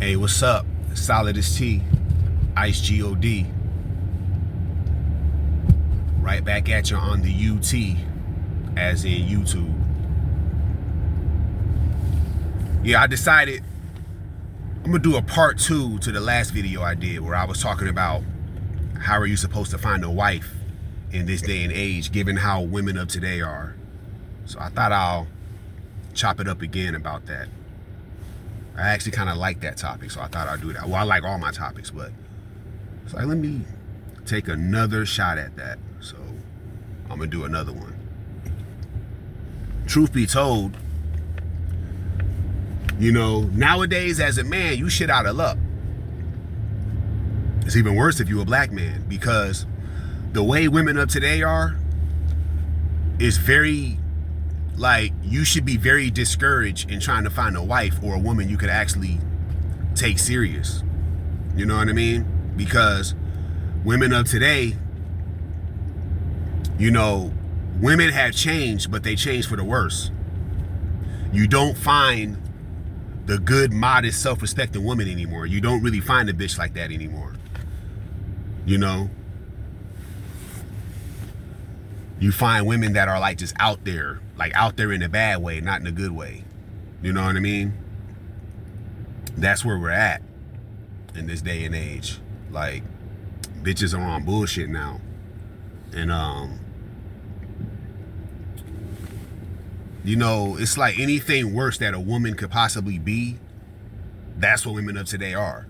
Hey, what's up? Solidus-T, Ice G-O-D. Right back at you on the UT, as in YouTube. Yeah, I decided I'm gonna do a part 2 to the last video I did where I was talking about how are you supposed to find a wife in this day and age, given how women of today are. So I thought I'll chop it up again about that. I actually kind of like that topic, so I thought I'd do that. Well, I like all my topics, but it's like, let me take another shot at that. So I'm gonna do another one. Truth be told, you know, nowadays as a man, you shit out of luck. It's even worse if you're a black man, because the way women of today are is very, like, you should be very discouraged in trying to find a wife or a woman you could actually take serious. You know what I mean? Because women of today, you know, women have changed, but they changed for the worse. You don't find the good, modest, self-respecting woman anymore. You don't really find a bitch like that anymore. You know? You find women that are like just out there, like out there in a bad way, not in a good way. You know what I mean? That's where we're at in this day and age. Like, bitches are on bullshit now. And you know, it's like anything worse that a woman could possibly be, that's what women of today are.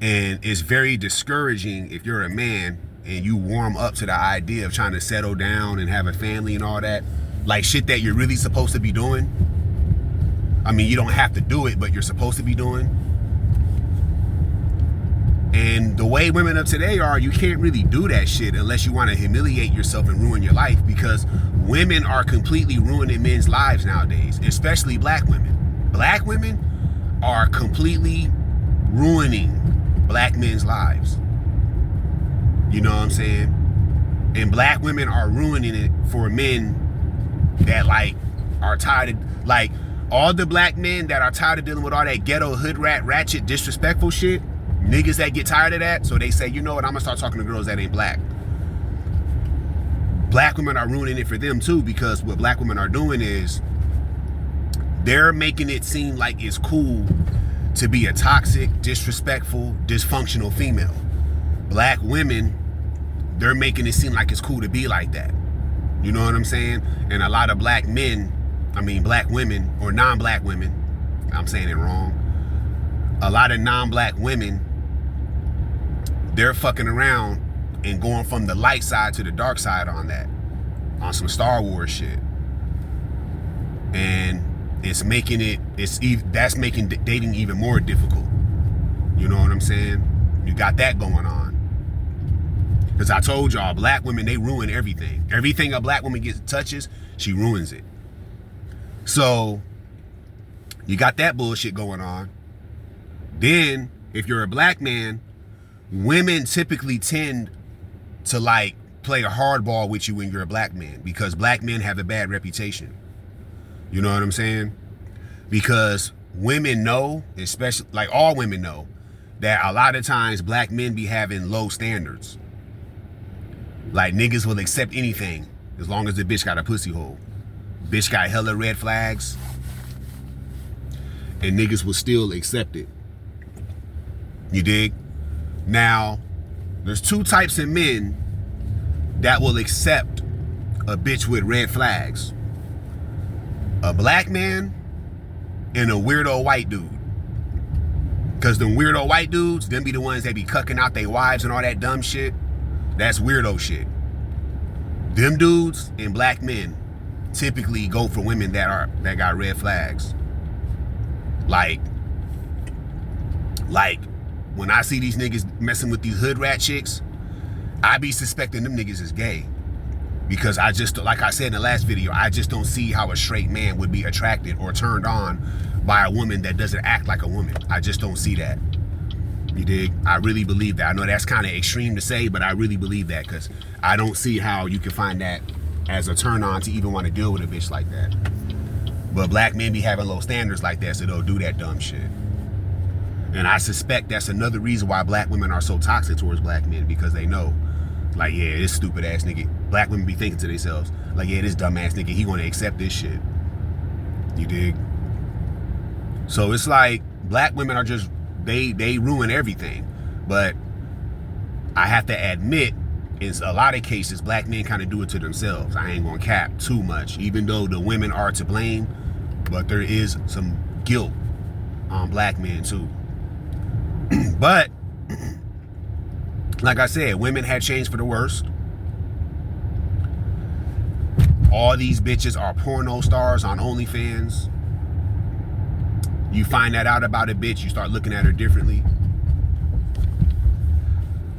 And it's very discouraging if you're a man and you warm up to the idea of trying to settle down and have a family and all that, like shit that you're really supposed to be doing. I mean, you don't have to do it, but you're supposed to be doing. And the way women of today are, you can't really do that shit unless you want to humiliate yourself and ruin your life, because women are completely ruining men's lives nowadays, especially black women. Black women are completely ruining black men's lives. You know what I'm saying? And black women are ruining it for men that, like, are tired of, like, all the black men that are tired of dealing with all that ghetto, hood rat, ratchet, disrespectful shit. Niggas that get tired of that, so they say, you know what, I'm gonna start talking to girls that ain't black. Black women are ruining it for them too, because what black women are doing is they're making it seem like it's cool to be a toxic, disrespectful, dysfunctional female. Black women, they're making it seem like it's cool to be like that. You know what I'm saying? And a lot of black men, I mean black women, or non-black women, I'm saying it wrong. A lot of non-black women, they're fucking around and going from the light side to the dark side on that, on some Star Wars shit. And it's making it, that's making dating even more difficult. You know what I'm saying? You got that going on. Because I told y'all, black women, they ruin everything. Everything a black woman touches, she ruins it. So you got that bullshit going on. Then, if you're a black man, women typically tend to, like, play a hardball with you when you're a black man, because black men have a bad reputation. You know what I'm saying? Because women know, especially, like, all women know, that a lot of times black men be having low standards. Like, niggas will accept anything as long as the bitch got a pussy hole. Bitch got hella red flags, and niggas will still accept it. You dig? Now, there's two types of men that will accept a bitch with red flags. A black man and a weirdo white dude. Because them weirdo white dudes, them be the ones that be cucking out their wives and all that dumb shit. That's weirdo shit. Them dudes and black men typically go for women that got red flags. Like when I see these niggas messing with these hood rat chicks, I be suspecting them niggas is gay. Because I just, like I said in the last video, I just don't see how a straight man would be attracted or turned on by a woman that doesn't act like a woman. I just don't see that. You dig? I really believe that. I know that's kind of extreme to say, but I really believe that, because I don't see how you can find that as a turn on to even want to deal with a bitch like that. But black men be having low standards like that, so they'll do that dumb shit. And I suspect that's another reason why black women are so toxic towards black men, because they know, like, yeah, this stupid ass nigga. Black women be thinking to themselves, like, yeah, this dumb ass nigga, he gonna accept this shit. You dig? So it's like black women are just, they ruin everything. But I have to admit, in a lot of cases, black men kind of do it to themselves. I ain't gonna cap too much, even though the women are to blame, but there is some guilt on black men too. But like I said, women had changed for the worst. All these bitches are porno stars on OnlyFans. You find that out about a bitch, you start looking at her differently.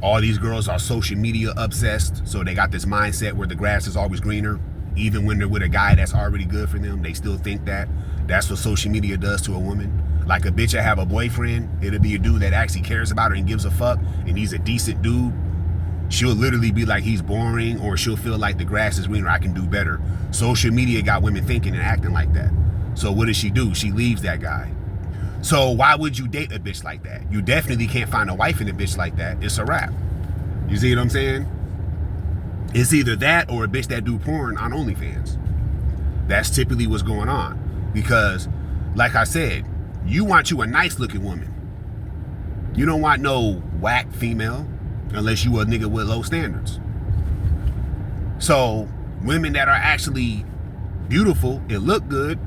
All these girls are social media obsessed, so they got this mindset where the grass is always greener. Even when they're with a guy that's already good for them, they still think that. That's what social media does to a woman. Like a bitch that have a boyfriend, it'll be a dude that actually cares about her and gives a fuck, and he's a decent dude. She'll literally be like, he's boring, or she'll feel like the grass is greener, I can do better. Social media got women thinking and acting like that. So what does she do? She leaves that guy. So why would you date a bitch like that? You definitely can't find a wife in a bitch like that. It's a wrap. You see what I'm saying? It's either that or a bitch that do porn on OnlyFans. That's typically what's going on. Because, like I said, you want you a nice looking woman. You don't want no whack female unless you a nigga with low standards. So women that are actually beautiful and look good,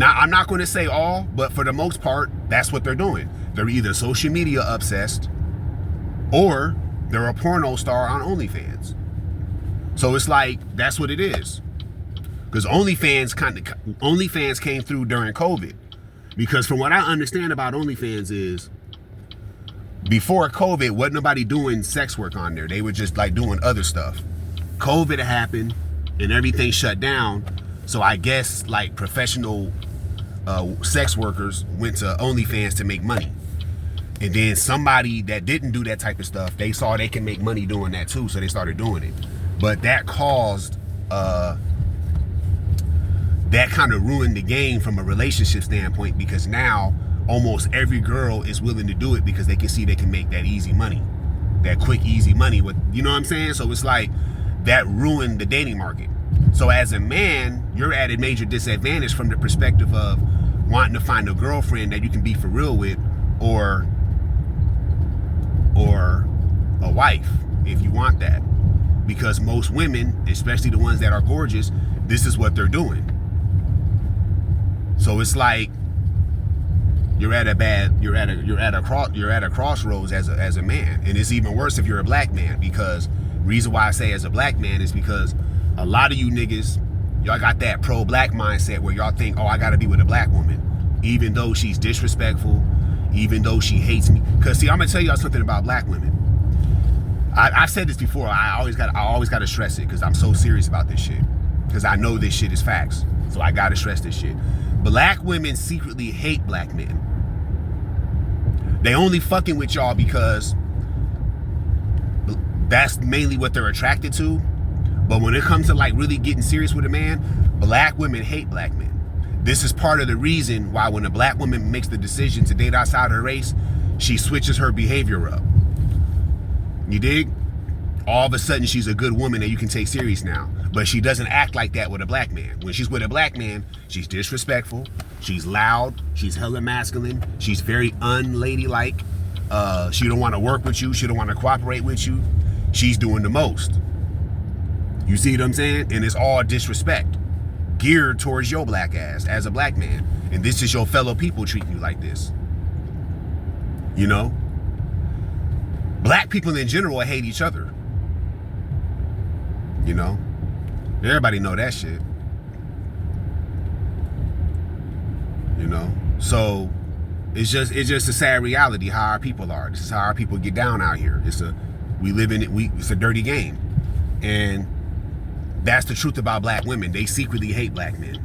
I'm not going to say all, but for the most part, that's what they're doing. They're either social media obsessed or they're a porno star on OnlyFans. So it's like, that's what it is. Because OnlyFans came through during COVID. Because from what I understand about OnlyFans is, before COVID, wasn't nobody doing sex work on there. They were just like doing other stuff. COVID happened and everything shut down. So I guess like professional sex workers went to OnlyFans to make money. And then somebody that didn't do that type of stuff, they saw they can make money doing that too, so they started doing it. But that caused, that kind of ruined the game from a relationship standpoint, because now almost every girl is willing to do it because they can see they can make that easy money, that quick, easy money with, you know what I'm saying? So it's like, that ruined the dating market. So as a man, you're at a major disadvantage from the perspective of wanting to find a girlfriend that you can be for real with, or a wife, if you want that. Because most women, especially the ones that are gorgeous, this is what they're doing. So it's like you're at a crossroads as a man. And it's even worse if you're a black man, because reason why I say as a black man is because a lot of you niggas, y'all got that pro-black mindset where y'all think, oh, I gotta be with a black woman, even though she's disrespectful, even though she hates me. Because see, I'm gonna tell y'all something about black women. I've said this before. I always gotta stress it, because I'm so serious about this shit. Because I know this shit is facts. So I gotta stress this shit. Black women secretly hate black men. They only fucking with y'all because that's mainly what they're attracted to. But when it comes to like really getting serious with a man, black women hate black men. This is part of the reason why when a black woman makes the decision to date outside her race, she switches her behavior up. You dig? All of a sudden she's a good woman that you can take serious now. But she doesn't act like that with a black man. When she's with a black man, she's disrespectful, she's loud, she's hella masculine, she's very unladylike. She don't want to work with you, she don't want to cooperate with you. She's doing the most. You see what I'm saying? And it's all disrespect geared towards your black ass as a black man. And this is your fellow people treating you like this. You know? Black people in general hate each other. You know? Everybody know that shit. You know? So it's just a sad reality how our people are. This is how our people get down out here. It's a dirty game. And that's the truth about black women. They secretly hate black men.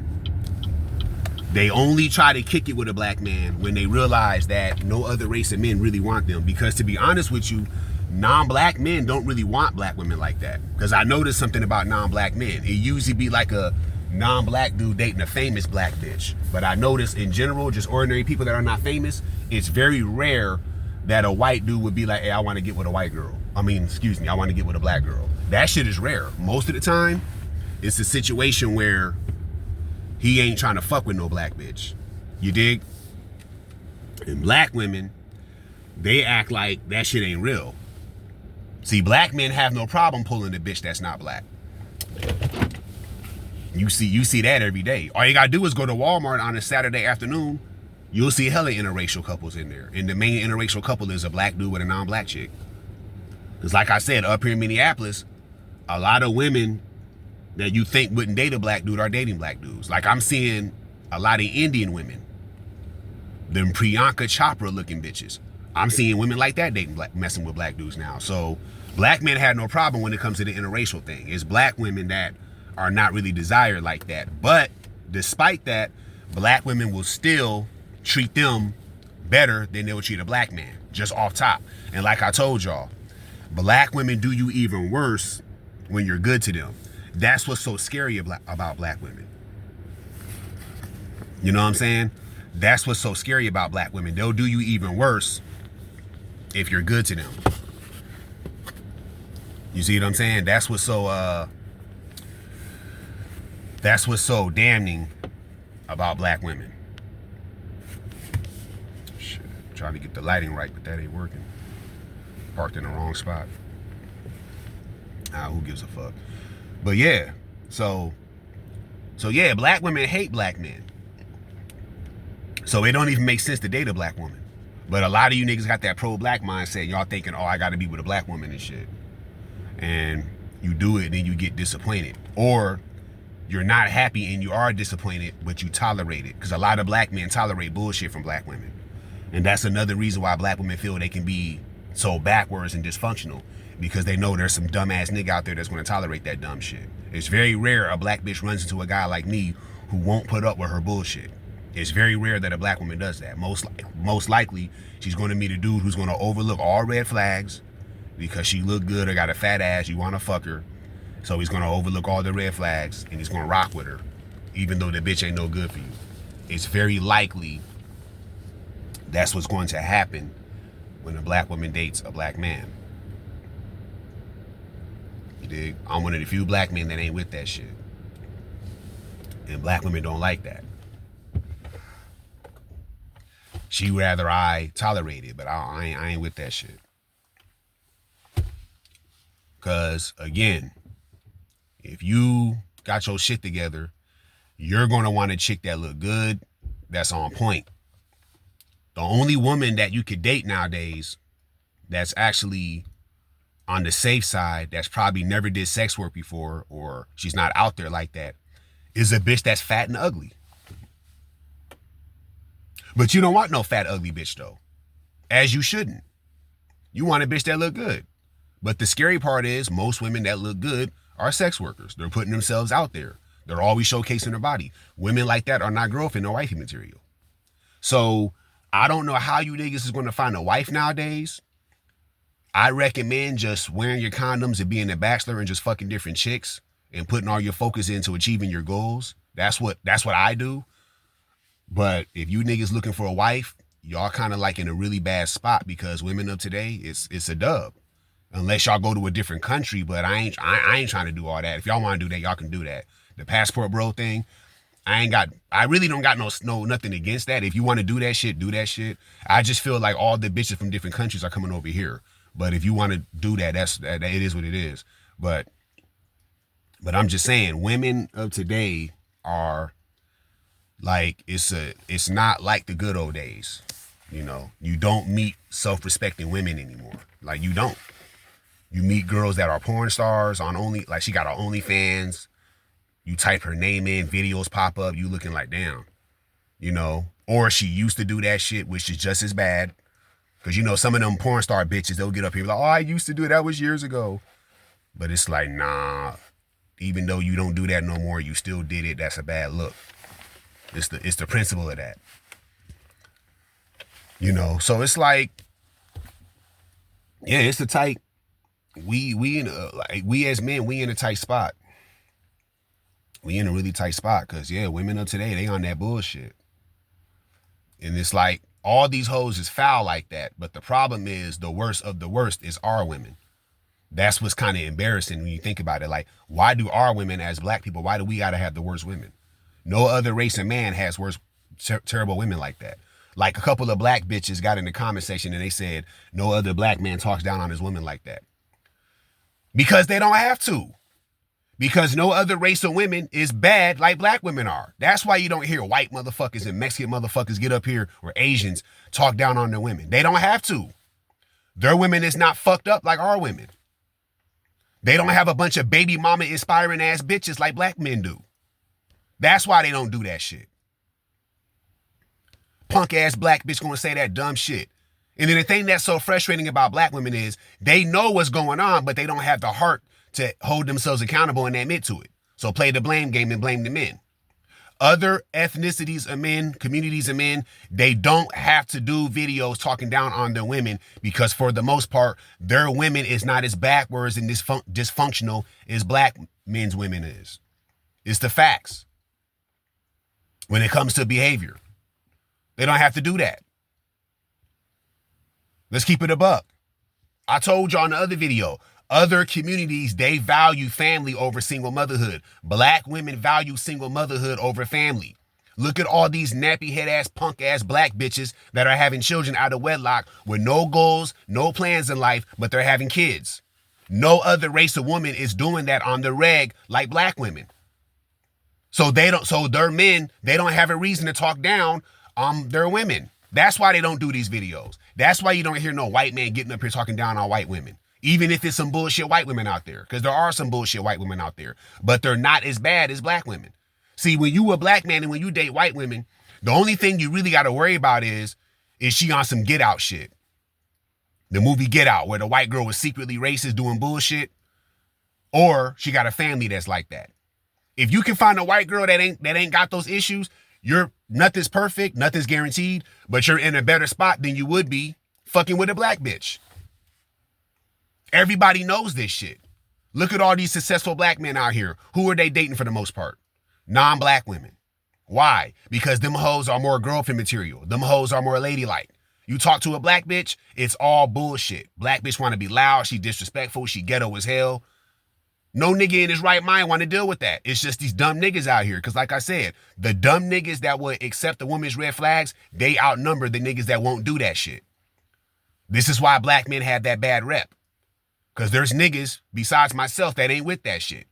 They only try to kick it with a black man when they realize that no other race of men really want them. Because to be honest with you, non-black men don't really want black women like that. Because I noticed something about non-black men. It usually be like non-black dude dating a famous black bitch. But I notice in general, just ordinary people that are not famous, it's very rare that a white dude would be like, hey, I want to get with a white girl. I want to get with a black girl. That shit is rare. Most of the time, it's a situation where he ain't trying to fuck with no black bitch. You dig? And black women, they act like that shit ain't real. See, black men have no problem pulling a bitch that's not black. You see that every day. All you gotta do is go to Walmart on a Saturday afternoon. You'll see hella interracial couples in there. And the main interracial couple is a black dude with a non-black chick. Because like I said, up here in Minneapolis, a lot of women that you think wouldn't date a black dude are dating black dudes. Like I'm seeing a lot of Indian women. Them Priyanka Chopra looking bitches. I'm seeing women like that messing with black dudes now. So black men had no problem when it comes to the interracial thing. It's black women that are not really desired like that. But despite that, black women will still treat them better than they would treat a black man, just off top. And like I told y'all, black women do you even worse when you're good to them. That's what's so scary about black women. You know what I'm saying? That's what's so scary about black women. They'll do you even worse if you're good to them. You see what I'm saying? That's what's so damning about black women. Shit, trying to get the lighting right, but that ain't working. Parked in the wrong spot. Who gives a fuck? But yeah, so yeah, black women hate black men. So it don't even make sense to date a black woman. But a lot of you niggas got that pro-black mindset. Y'all thinking, oh, I gotta be with a black woman and shit. And you do it, then you get disappointed. Or you're not happy and you are disappointed, but you tolerate it. Because a lot of black men tolerate bullshit from black women. And that's another reason why black women feel they can be so backwards and dysfunctional. Because they know there's some dumbass nigga out there that's going to tolerate that dumb shit. It's very rare a black bitch runs into a guy like me who won't put up with her bullshit. It's very rare that a black woman does that. Most likely, she's going to meet a dude who's going to overlook all red flags because she look good or got a fat ass, you want to fuck her. So he's going to overlook all the red flags and he's going to rock with her, even though the bitch ain't no good for you. It's very likely that's what's going to happen when a black woman dates a black man. You dig? I'm one of the few black men that ain't with that shit. And black women don't like that. She rather I tolerate it, but I ain't with that shit. Because, again, if you got your shit together, you're going to want a chick that look good, that's on point. The only woman that you could date nowadays that's actually on the safe side, that's probably never did sex work before, or she's not out there like that, is a bitch that's fat and ugly. But you don't want no fat, ugly bitch, though. As you shouldn't. You want a bitch that look good. But the scary part is most women that look good are sex workers. They're putting themselves out there. They're always showcasing their body. Women like that are not girlfriend or wifey material. So I don't know how you niggas is going to find a wife nowadays. I recommend just wearing your condoms and being a bachelor and just fucking different chicks and putting all your focus into achieving your goals. That's what I do. But if you niggas looking for a wife, y'all kind of like in a really bad spot because women of today, it's a dub. Unless y'all go to a different country, but I ain't trying to do all that. If y'all want to do that, y'all can do that. The passport bro thing, I really don't got no nothing against that. If you want to do that shit, do that shit. I just feel like all the bitches from different countries are coming over here. But if you want to do that, that it is what it is. But I'm just saying, women of today are like, it's not like the good old days. You know, you don't meet self-respecting women anymore. Like, you don't. You meet girls that are porn stars on like she got her OnlyFans. You type her name in, videos pop up, you looking like, damn. You know, or she used to do that shit, which is just as bad. Because, you know, some of them porn star bitches, they'll get up here like, oh, I used to do it. That was years ago. But it's like, nah, even though you don't do that no more, you still did it. That's a bad look. It's the principle of that. You know, so it's like, yeah, it's the tight. We as men, we in a tight spot. We in a really tight spot because, yeah, women of today, they on that bullshit. And it's like, all these hoes is foul like that. But the problem is the worst of the worst is our women. That's what's kind of embarrassing when you think about it. Like, why do our women as black people, why do we got to have the worst women? No other race of man has worse, terrible women like that. Like a couple of black bitches got in the comment section and they said, no other black man talks down on his women like that. Because they don't have to. Because no other race of women is bad like black women are. That's why you don't hear white motherfuckers and Mexican motherfuckers get up here, or Asians talk down on their women. They don't have to. Their women is not fucked up like our women. They don't have a bunch of baby mama inspiring ass bitches like black men do. That's why they don't do that shit. Punk ass black bitch gonna say that dumb shit. And then the thing that's so frustrating about black women is they know what's going on, but they don't have the heart to hold themselves accountable and admit to it. So play the blame game and blame the men. Other ethnicities of men, communities of men, they don't have to do videos talking down on their women because for the most part, their women is not as backwards and dysfunctional as black men's women is. It's the facts. When it comes to behavior, they don't have to do that. Let's keep it a buck. I told y'all in the other video, other communities, they value family over single motherhood. Black women value single motherhood over family. Look at all these nappy head ass, punk ass black bitches that are having children out of wedlock with no goals, no plans in life, but they're having kids. No other race of woman is doing that on the reg like black women. So their men, they don't have a reason to talk down on their women. That's why they don't do these videos. That's why you don't hear no white man getting up here talking down on white women. Even if it's some bullshit white women out there, because there are some bullshit white women out there, but they're not as bad as black women. See, when you a black man and when you date white women, the only thing you really got to worry about is she on some Get Out shit? The movie Get Out, where the white girl was secretly racist doing bullshit, or she got a family that's like that. If you can find a white girl that ain't got those issues, nothing's perfect, nothing's guaranteed, but you're in a better spot than you would be fucking with a black bitch. Everybody knows this shit. Look at all these successful black men out here. Who are they dating for the most part? Non-black women. Why? Because them hoes are more girlfriend material. Them hoes are more ladylike. You talk to a black bitch, it's all bullshit. Black bitch want to be loud, she disrespectful, she ghetto as hell. No nigga in his right mind want to deal with that. It's just these dumb niggas out here. Because like I said, the dumb niggas that would accept a woman's red flags, they outnumber the niggas that won't do that shit. This is why black men have that bad rep. Because there's niggas, besides myself, that ain't with that shit.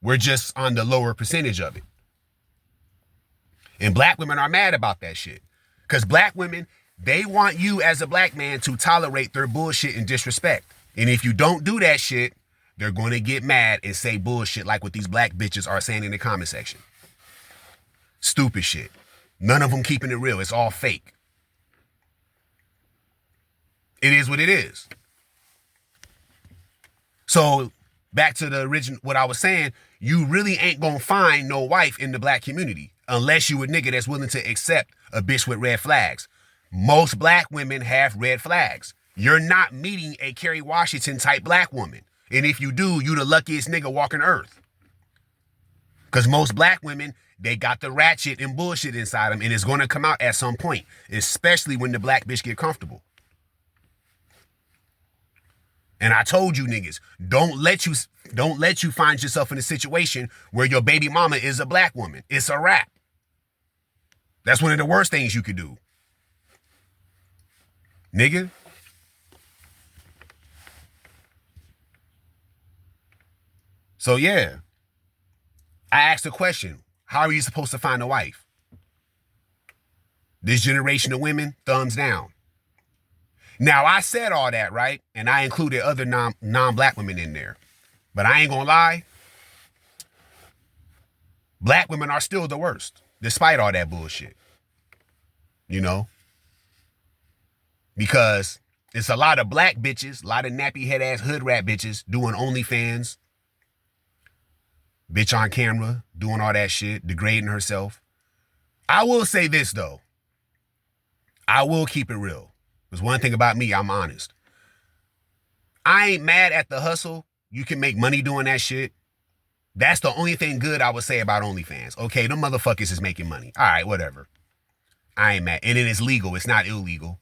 We're just on the lower percentage of it. And black women are mad about that shit. Because black women, they want you as a black man to tolerate their bullshit and disrespect. And if you don't do that shit, they're going to get mad and say bullshit like what these black bitches are saying in the comment section. Stupid shit. None of them keeping it real. It's all fake. It is what it is. So back to the original, what I was saying, you really ain't gonna find no wife in the black community unless you a nigga that's willing to accept a bitch with red flags. Most black women have red flags. You're not meeting a Kerry Washington type black woman. And if you do, you the luckiest nigga walking earth. Because most black women, they got the ratchet and bullshit inside them, and it's gonna come out at some point, especially when the black bitch get comfortable. And I told you niggas, don't let you find yourself in a situation where your baby mama is a black woman. It's a wrap. That's one of the worst things you could do. Nigga. So yeah, I asked a question. How are you supposed to find a wife? This generation of women, thumbs down. Now, I said all that, right? And I included other non-black women in there. But I ain't gonna lie. Black women are still the worst, despite all that bullshit. You know? Because it's a lot of black bitches, a lot of nappy head ass hood rat bitches doing OnlyFans. Bitch on camera, doing all that shit, degrading herself. I will say this, though. I will keep it real. Because one thing about me, I'm honest. I ain't mad at the hustle. You can make money doing that shit. That's the only thing good I would say about OnlyFans. Okay, them motherfuckers is making money. All right, whatever. I ain't mad. And it is legal. It's not illegal.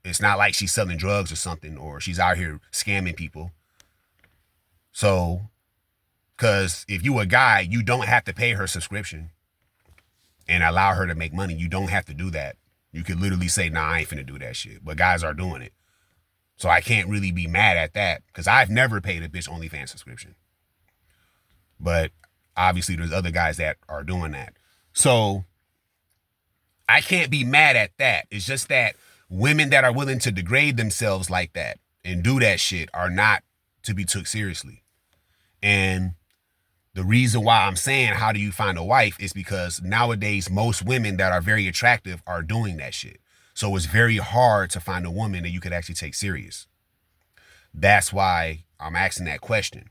It's not like she's selling drugs or something, or she's out here scamming people. So, because if you a guy, you don't have to pay her subscription and allow her to make money. You don't have to do that. You could literally say, nah, I ain't finna do that shit. But guys are doing it. So I can't really be mad at that, because I've never paid a bitch OnlyFans subscription. But obviously there's other guys that are doing that. So I can't be mad at that. It's just that women that are willing to degrade themselves like that and do that shit are not to be took seriously. And the reason why I'm saying, how do you find a wife, is because nowadays most women that are very attractive are doing that shit. So it's very hard to find a woman that you could actually take serious. That's why I'm asking that question,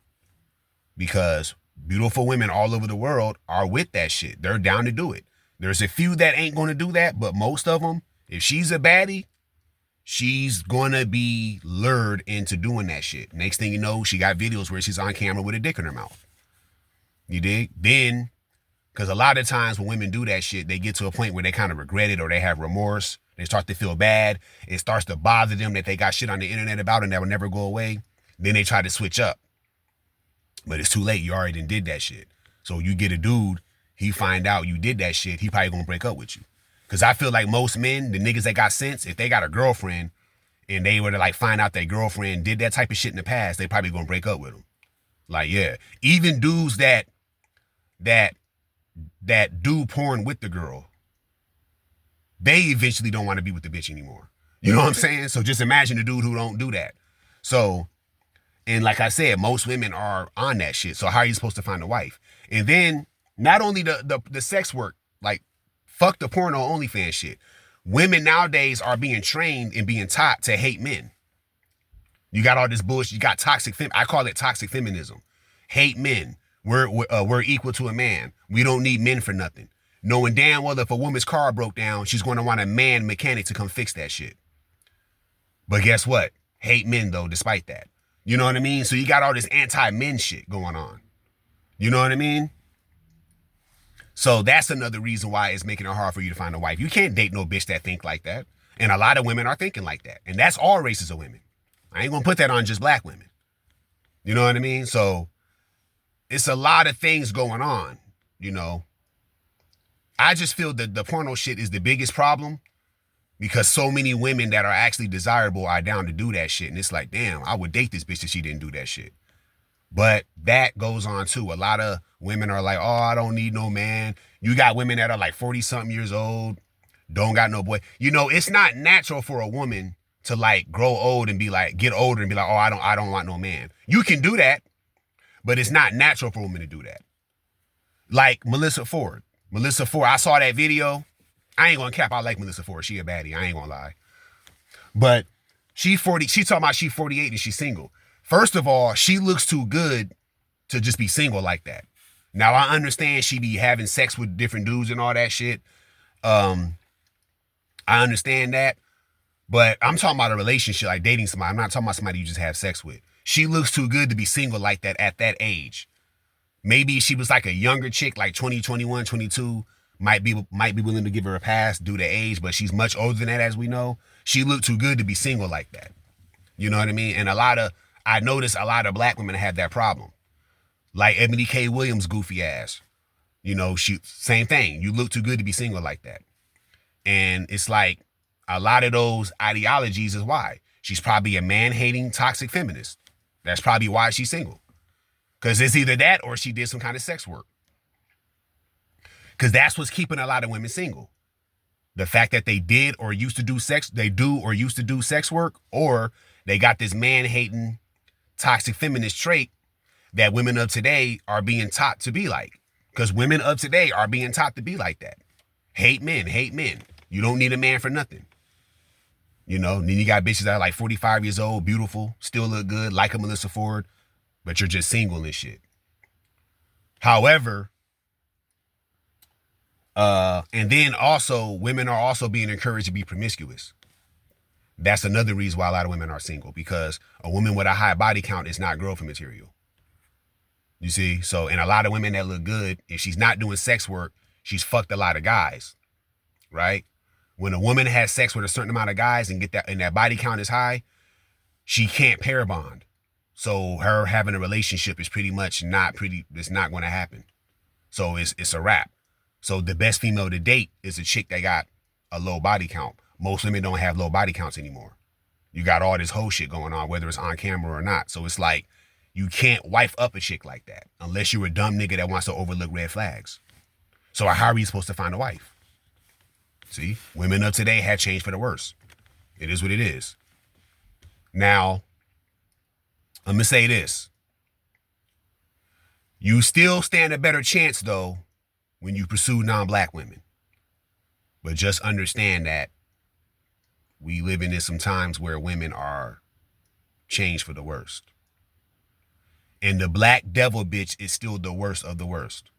because beautiful women all over the world are with that shit. They're down to do it. There's a few that ain't going to do that, but most of them, if she's a baddie, she's going to be lured into doing that shit. Next thing you know, she got videos where she's on camera with a dick in her mouth. You dig? Then, because a lot of times when women do that shit, they get to a point where they kind of regret it or they have remorse. They start to feel bad. It starts to bother them that they got shit on the internet about and that will never go away. Then they try to switch up. But it's too late. You already did that shit. So you get a dude, he find out you did that shit, he probably gonna break up with you. Because I feel like most men, the niggas that got sense, if they got a girlfriend and they were to like find out their girlfriend did that type of shit in the past, they probably gonna break up with them. Like, yeah. Even dudes that do porn with the girl, they eventually don't want to be with the bitch anymore. You know what I'm saying? So just imagine the dude who don't do that. So, and like I said, most women are on that shit. So how are you supposed to find a wife? And then not only the sex work, like fuck the porno OnlyFans shit. Women nowadays are being trained and being taught to hate men. You got all this bullshit. You got I call it toxic feminism. Hate men. We're equal to a man. We don't need men for nothing. Knowing damn well if a woman's car broke down, she's going to want a man mechanic to come fix that shit. But guess what? Hate men though, despite that. You know what I mean? So you got all this anti-men shit going on. You know what I mean? So that's another reason why it's making it hard for you to find a wife. You can't date no bitch that think like that. And a lot of women are thinking like that. And that's all races of women. I ain't gonna put that on just black women. You know what I mean? So it's a lot of things going on, you know. I just feel that the porno shit is the biggest problem, because so many women that are actually desirable are down to do that shit. And it's like, damn, I would date this bitch if she didn't do that shit. But that goes on too. A lot of women are like, oh, I don't need no man. You got women that are like 40-something years old, don't got no boy. You know, it's not natural for a woman to like grow old and be like, get older and be like, oh, I don't want no man. You can do that, but it's not natural for women to do that. Like Melissa Ford. I saw that video. I ain't gonna cap. I like Melissa Ford. She a baddie. I ain't gonna lie. But she talking about she 48 and she's single. First of all, she looks too good to just be single like that. Now, I understand she be having sex with different dudes and all that shit. I understand that. But I'm talking about a relationship, like dating somebody. I'm not talking about somebody you just have sex with. She looks too good to be single like that at that age. Maybe she was like a younger chick, like 20, 21, 22, might be willing to give her a pass due to age, but she's much older than that, as we know. She looked too good to be single like that. You know what I mean? And I noticed a lot of black women have that problem. Like Ebony K. Williams' goofy ass. You know, same thing. You look too good to be single like that. And it's like a lot of those ideologies is why. She's probably a man-hating toxic feminist. That's probably why she's single. Because it's either that or she did some kind of sex work. Because that's what's keeping a lot of women single. The fact that they did or used to do sex work, or they got this man-hating toxic feminist trait that women of today are being taught to be like. Because women of today are being taught to be like that. Hate men. You don't need a man for nothing. You know, then you got bitches that are like 45 years old, beautiful, still look good, like a Melissa Ford, but you're just single and shit. However, and then also, women are also being encouraged to be promiscuous. That's another reason why a lot of women are single, because a woman with a high body count is not girlfriend material. You see? So, and a lot of women that look good, if she's not doing sex work, she's fucked a lot of guys, right? When a woman has sex with a certain amount of guys and that body count is high, she can't pair bond. So her having a relationship is pretty much it's not going to happen. So it's a wrap. So the best female to date is a chick that got a low body count. Most women don't have low body counts anymore. You got all this whole shit going on, whether it's on camera or not. So it's like, you can't wife up a chick like that unless you're a dumb nigga that wants to overlook red flags. So how are you supposed to find a wife? See, women of today have changed for the worse. It is what it is. Now, I'm going to say this. You still stand a better chance, though, when you pursue non-black women. But just understand that we live in some times where women are changed for the worst. And the black devil bitch is still the worst of the worst.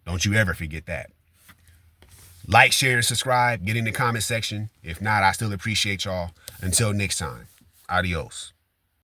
Don't you ever forget that. Like, share, and subscribe. Get in the comment section. If not, I still appreciate y'all. Until next time. Adios.